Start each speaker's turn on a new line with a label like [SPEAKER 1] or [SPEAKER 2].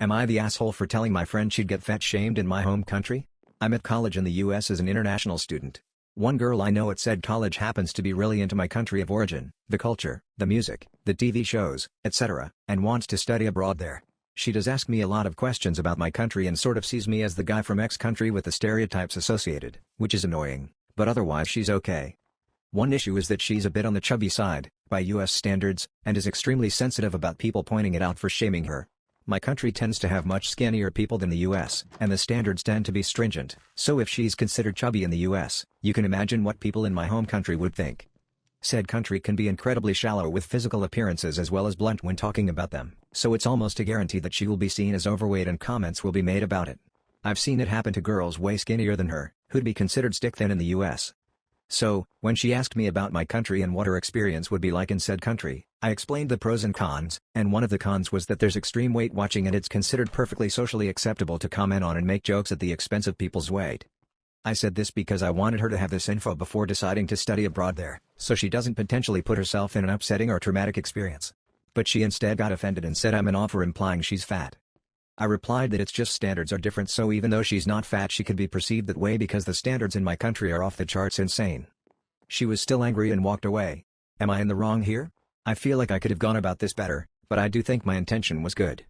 [SPEAKER 1] Am I the asshole for telling my friend she'd get fat shamed in my home country? I'm at college in the US as an international student. One girl I know at said college happens to be really into my country of origin, the culture, the music, the TV shows, etc., and wants to study abroad there. She does ask me a lot of questions about my country and sort of sees me as the guy from X country with the stereotypes associated, which is annoying, but otherwise she's okay. One issue is that she's a bit on the chubby side, by US standards, and is extremely sensitive about people pointing it out for shaming her. My country tends to have much skinnier people than the US, and the standards tend to be stringent, so if she's considered chubby in the US, you can imagine what people in my home country would think. Said country can be incredibly shallow with physical appearances as well as blunt when talking about them, so it's almost a guarantee that she will be seen as overweight and comments will be made about it. I've seen it happen to girls way skinnier than her, who'd be considered stick thin in the US. So, when she asked me about my country and what her experience would be like in said country, I explained the pros and cons, and one of the cons was that there's extreme weight watching and it's considered perfectly socially acceptable to comment on and make jokes at the expense of people's weight. I said this because I wanted her to have this info before deciding to study abroad there, so she doesn't potentially put herself in an upsetting or traumatic experience. But she instead got offended and said I'm an offer implying she's fat. I replied that it's just standards are different, so even though she's not fat she could be perceived that way because the standards in my country are off the charts insane. She was still angry and walked away. Am I in the wrong here? I feel like I could have gone about this better, but I do think my intention was good.